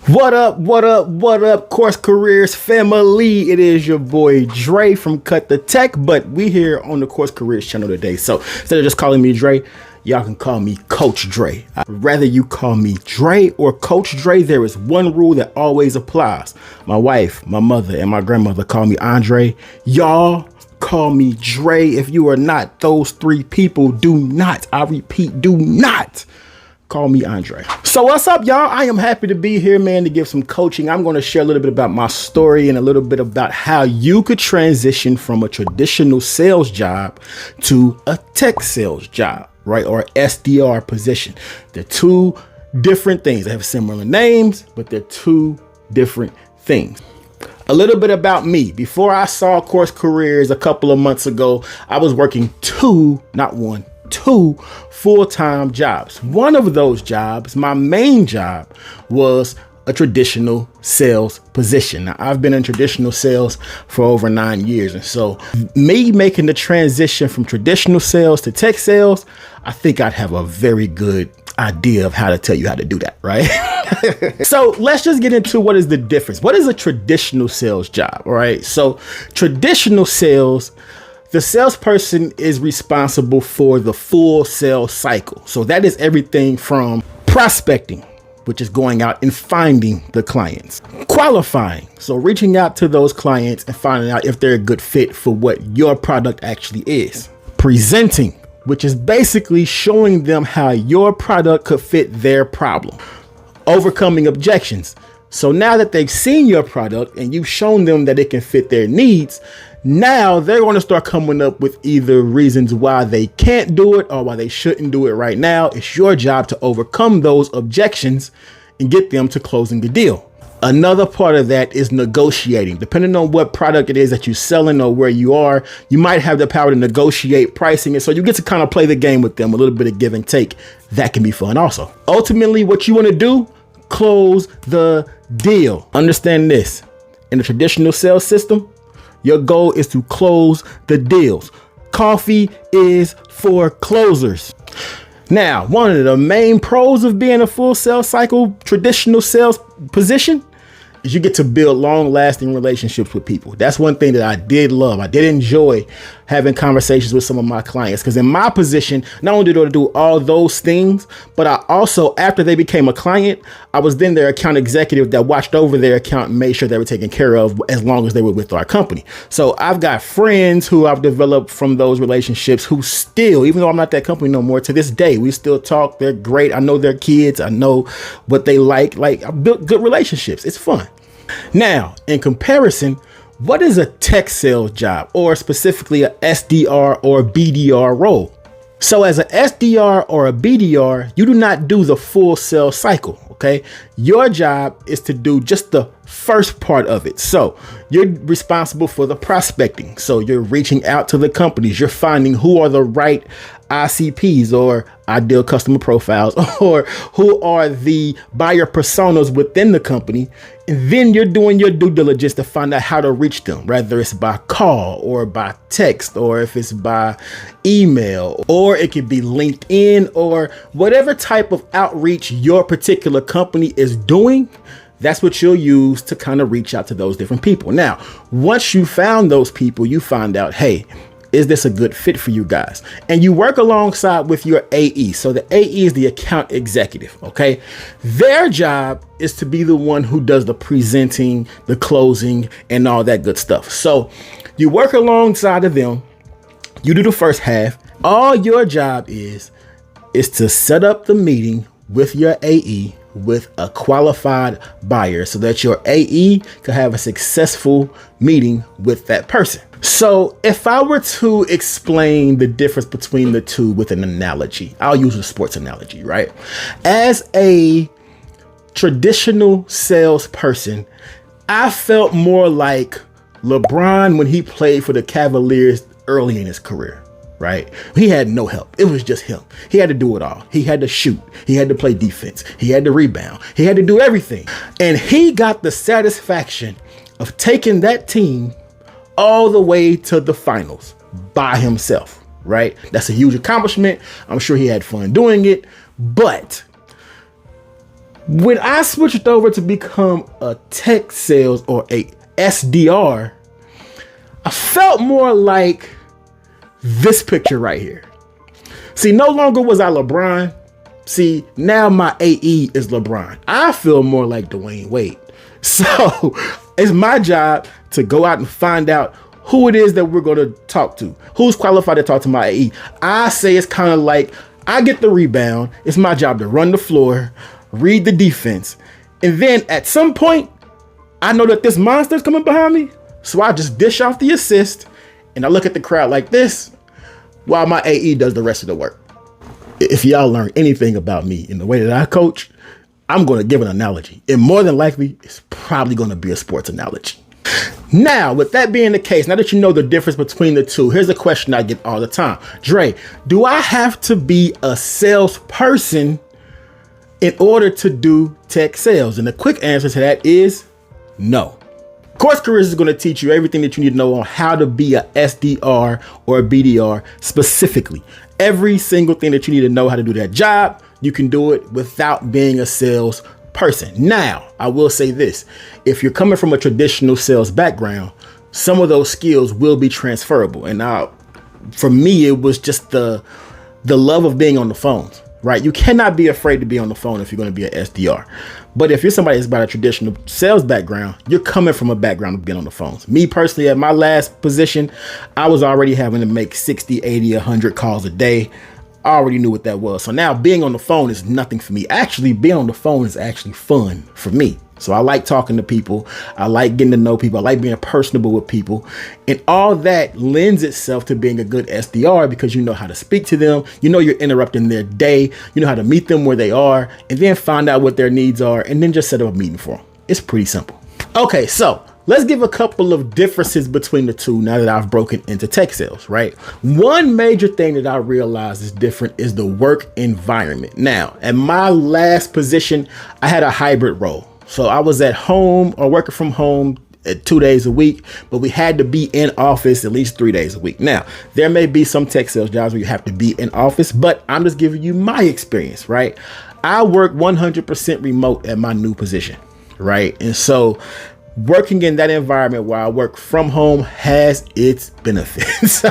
What up, what up, what up, Course Careers family? It is your boy Dre from Cut the Tech, but we here on the Course Careers channel today. So instead of just calling me Dre, y'all can call me Coach Dre. Rather you call me Dre or Coach Dre, there is one rule that always applies. My wife, my mother, and my grandmother call me Andre. Y'all call me Dre. If you are not those three people, do not, I repeat, do not call me Andre. So what's up, y'all? I am happy to be here, man, to give some coaching. I'm going to share a little bit about my story and a little bit about how you could transition from a traditional sales job to a tech sales job, right? Or SDR position. They're two different things. They have similar names, but they're two different things. A little bit about me. Before I saw Course Careers a couple of months ago, I was working two full-time jobs. One of those jobs, my main job, was a traditional sales position. Now, I've been in traditional sales for over 9 years. And so me making the transition from traditional sales to tech sales, I think I'd have a very good idea of how to tell you how to do that, right? So let's just get into what is the difference. What is a traditional sales job? All right. So traditional sales, the salesperson is responsible for the full sales cycle. So that is everything from prospecting, which is going out and finding the clients, qualifying, so reaching out to those clients and finding out if they're a good fit for what your product actually is, presenting, which is basically showing them how your product could fit their problem, overcoming objections. So now that they've seen your product and you've shown them that it can fit their needs, now they're going to start coming up with either reasons why they can't do it or why they shouldn't do it right now. It's your job to overcome those objections and get them to closing the deal. Another part of that is negotiating. Depending on what product it is that you're selling or where you are, you might have the power to negotiate pricing. And so you get to kind of play the game with them, a little bit of give and take. That can be fun also. Ultimately, what you want to do, close the deal. Understand this. In the traditional sales system, your goal is to close the deals. Coffee is for closers. Now, one of the main pros of being a full sales cycle, traditional sales position, is you get to build long-lasting relationships with people. That's one thing that I did love. I did enjoy having conversations with some of my clients, because in my position, not only did I do all those things, but I also, after they became a client, I was then their account executive that watched over their account and made sure they were taken care of as long as they were with our company. So I've got friends who I've developed from those relationships who still, even though I'm not that company no more, to this day, we still talk. They're great. I know their kids. I know what they like. I built good relationships. It's fun. Now, in comparison, what is a tech sales job, or specifically a SDR or BDR role? So as a SDR or a BDR, you do not do the full sales cycle. Okay. Your job is to do just the first part of it. So you're responsible for the prospecting. So you're reaching out to the companies. You're finding who are the right ICPs or ideal customer profiles, or who are the buyer personas within the company. And then you're doing your due diligence to find out how to reach them, whether it's by call or by text, or if it's by email, or it could be LinkedIn, or whatever type of outreach your particular company is doing. That's what you'll use to kind of reach out to those different people. Now, once you found those people, you find out, hey, is this a good fit for you guys? And you work alongside with your AE. So the AE is the account executive. Okay. Their job is to be the one who does the presenting, the closing, and all that good stuff. So you work alongside of them. You do the first half. All your job is to set up the meeting with your AE with a qualified buyer so that your AE can have a successful meeting with that person. So if I were to explain the difference between the two with an analogy, I'll use a sports analogy, right? As a traditional salesperson, I felt more like LeBron when he played for the Cavaliers early in his career. Right? He had no help. It was just him. He had to do it all. He had to shoot. He had to play defense. He had to rebound. He had to do everything. And he got the satisfaction of taking that team all the way to the finals by himself. Right? That's a huge accomplishment. I'm sure he had fun doing it. But When I switched over to become a tech sales or a SDR, I felt more like this picture right here. See, no longer was I LeBron. See, now my AE is LeBron. I feel more like Dwayne Wade. So it's my job to go out and find out who it is that we're going to talk to, who's qualified to talk to my AE. I say it's kind of like I get the rebound. It's my job to run the floor, read the defense. And then at some point, I know that this monster's coming behind me. So I just dish off the assist and I look at the crowd like this while my AE does the rest of the work. If y'all learn anything about me in the way that I coach, I'm going to give an analogy. And more than likely, it's probably going to be a sports analogy. Now, with that being the case, now that you know the difference between the two, here's a question I get all the time. Dre, do I have to be a salesperson in order to do tech sales? And the quick answer to that is no. CourseCareers is going to teach you everything that you need to know on how to be a SDR or a BDR specifically. Every single thing that you need to know how to do that job, you can do it without being a salesperson. Now, I will say this. If you're coming from a traditional sales background, some of those skills will be transferable. And for me, it was just the love of being on the phones, right? You cannot be afraid to be on the phone if you're going to be an SDR. But if you're somebody that's about a traditional sales background, you're coming from a background of being on the phones. Me personally, at my last position, I was already having to make 60, 80, 100 calls a day. I already knew what that was. So now being on the phone is nothing for me. Actually, being on the phone is actually fun for me. So I like talking to people. I like getting to know people. I like being personable with people. And all that lends itself to being a good SDR because you know how to speak to them. You know you're interrupting their day. You know how to meet them where they are and then find out what their needs are and then just set up a meeting for them. It's pretty simple. Okay, so let's give a couple of differences between the two now that I've broken into tech sales, right? One major thing that I realized is different is the work environment. Now, at my last position, I had a hybrid role. So I was at home or working from home 2 days a week, but we had to be in office at least 3 days a week. Now, there may be some tech sales jobs where you have to be in office, but I'm just giving you my experience, right? I work 100% remote at my new position, right? And so working in that environment while I work from home has its benefits.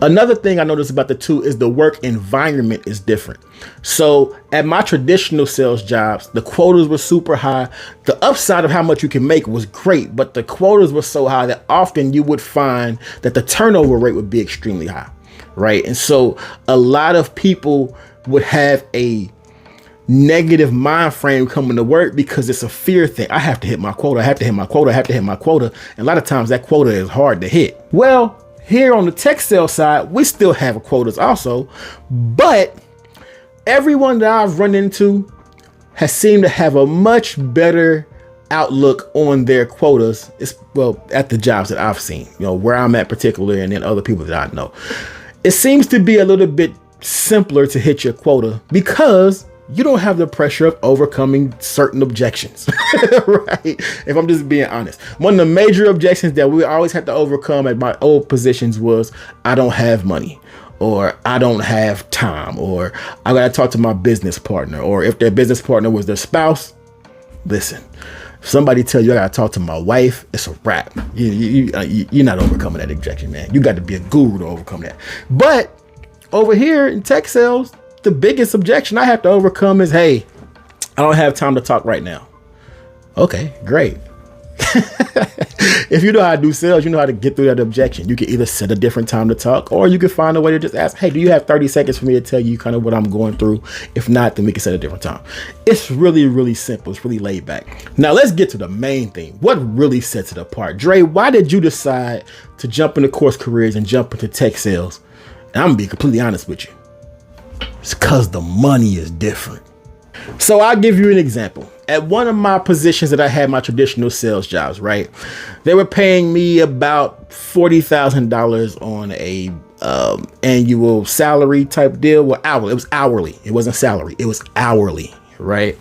Another thing I noticed about the two is the work environment is different. So at my traditional sales jobs, the quotas were super high. The upside of how much you can make was great, but the quotas were so high that often you would find that the turnover rate would be extremely high, right? And so a lot of people would have a negative mind frame coming to work because it's a fear thing. I have to hit my quota. I have to hit my quota. I have to hit my quota. And a lot of times that quota is hard to hit. Well, here on the tech sales side, we still have quotas also, but everyone that I've run into has seemed to have a much better outlook on their quotas. At the jobs that I've seen, where I'm at particularly, and then other people that I know, it seems to be a little bit simpler to hit your quota because you don't have the pressure of overcoming certain objections, right? If I'm just being honest, one of the major objections that we always had to overcome at my old positions was I don't have money, or I don't have time, or I got to talk to my business partner, or if their business partner was their spouse, listen, if somebody tell you I got to talk to my wife, it's a wrap. You're not overcoming that objection, man. You got to be a guru to overcome that. But over here in tech sales, the biggest objection I have to overcome is, hey, I don't have time to talk right now. Okay, great. If you know how to do sales, you know how to get through that objection. You can either set a different time to talk, or you can find a way to just ask, hey, do you have 30 seconds for me to tell you kind of what I'm going through? If not, then we can set a different time. It's really, really simple. It's really laid back. Now let's get to the main thing. What really sets it apart? Dre, why did you decide to jump into CourseCareers and jump into tech sales? And I'm gonna be completely honest with you. It's because the money is different. So I'll give you an example. At one of my positions that I had, my traditional sales jobs, right? They were paying me about $40,000 on a annual salary type deal. Well, hourly. It was hourly. It wasn't salary. It was hourly, right?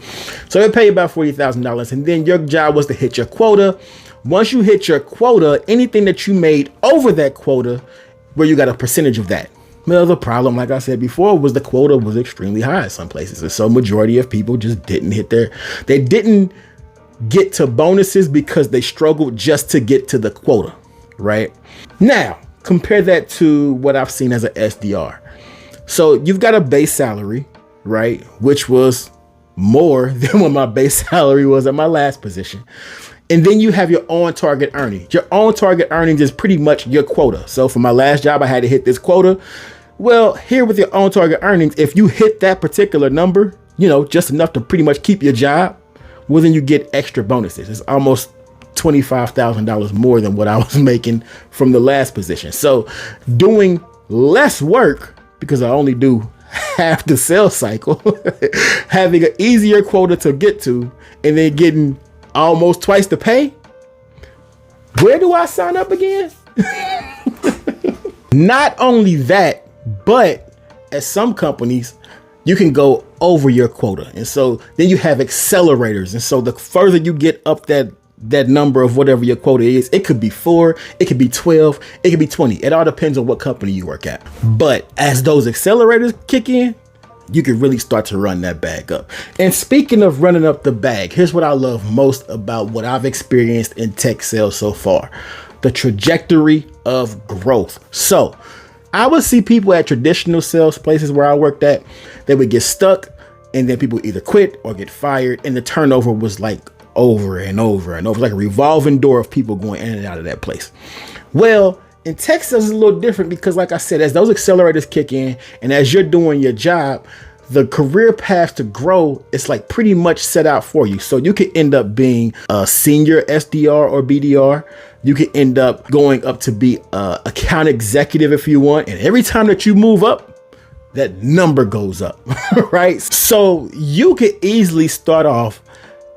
So they pay about $40,000, and then your job was to hit your quota. Once you hit your quota, anything that you made over that quota, where you got a percentage of that. Well, the problem, like I said before, was the quota was extremely high in some places. And so majority of people just didn't they didn't get to bonuses because they struggled just to get to the quota, right? Now, compare that to what I've seen as an SDR. So you've got a base salary, right? Which was more than what my base salary was at my last position. And then you have your on target earnings. Your on target earnings is pretty much your quota. So for my last job, I had to hit this quota. Well, here with your on target earnings, if you hit that particular number, just enough to pretty much keep your job, well, then you get extra bonuses. It's almost $25,000 more than what I was making from the last position. So doing less work, because I only do half the sales cycle, having an easier quota to get to, and then getting almost twice the pay. Where do I sign up again? Not only that, but at some companies, you can go over your quota. And so then you have accelerators. And so the further you get up that number of whatever your quota is, it could be 4, it could be 12, it could be 20. It all depends on what company you work at. But as those accelerators kick in, you can really start to run that bag up. And speaking of running up the bag, here's what I love most about what I've experienced in tech sales so far: the trajectory of growth. So I would see people at traditional sales places where I worked at, they would get stuck, and then people either quit or get fired, and the turnover was like over and over and over, like a revolving door of people going in and out of that place. Well, in tech sales, it's a little different because, like I said, as those accelerators kick in and as you're doing your job, the career path to grow is like pretty much set out for you. So you could end up being a senior SDR or BDR. You could end up going up to be an account executive if you want. And every time that you move up, that number goes up, right? So you could easily start off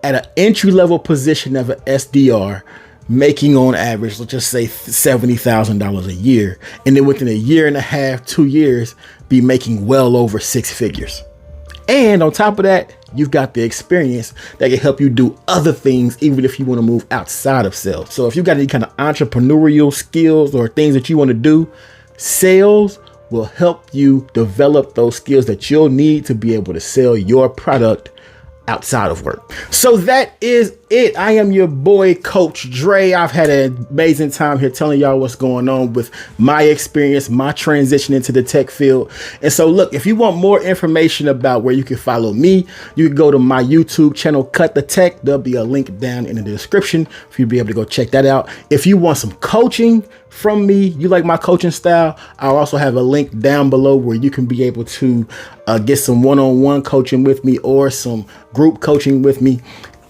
at an entry-level position of an SDR, making on average, let's just say $70,000 a year. And then within a year and a half, 2 years, be making well over 6 figures. And on top of that, you've got the experience that can help you do other things, even if you want to move outside of sales. So if you've got any kind of entrepreneurial skills or things that you want to do, sales will help you develop those skills that you'll need to be able to sell your product outside of work. So that is it. I am your boy, Coach Dre. I've had an amazing time here telling y'all what's going on with my experience, my transition into the tech field. And so look, if you want more information about where you can follow me, you can go to my YouTube channel, Cut the Tech. There'll be a link down in the description for you to be able to go check that out. If you want some coaching from me, you like my coaching style, I'll also have a link down below where you can be able to get some one-on-one coaching with me or some group coaching with me.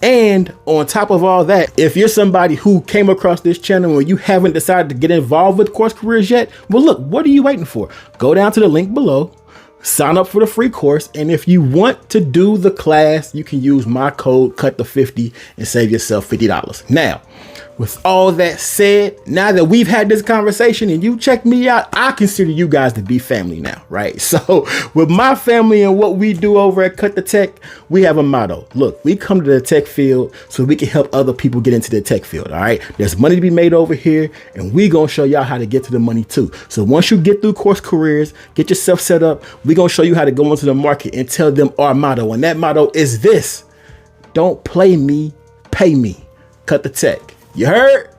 And on top of all that, if you're somebody who came across this channel and you haven't decided to get involved with CourseCareers yet, well, look, what are you waiting for? Go down to the link below, sign up for the free course. And if you want to do the class, you can use my code CUT50 and save yourself $50. Now, with all that said, now that we've had this conversation and you checked me out, I consider you guys to be family now, right? So with my family and what we do over at Cut the Tech, we have a motto. Look, we come to the tech field so we can help other people get into the tech field, all right? There's money to be made over here, and we gonna show y'all how to get to the money too. So once you get through CourseCareers, get yourself set up, we gonna show you how to go into the market and tell them our motto. And that motto is this: don't play me, pay me. Cut the Tech. You heard?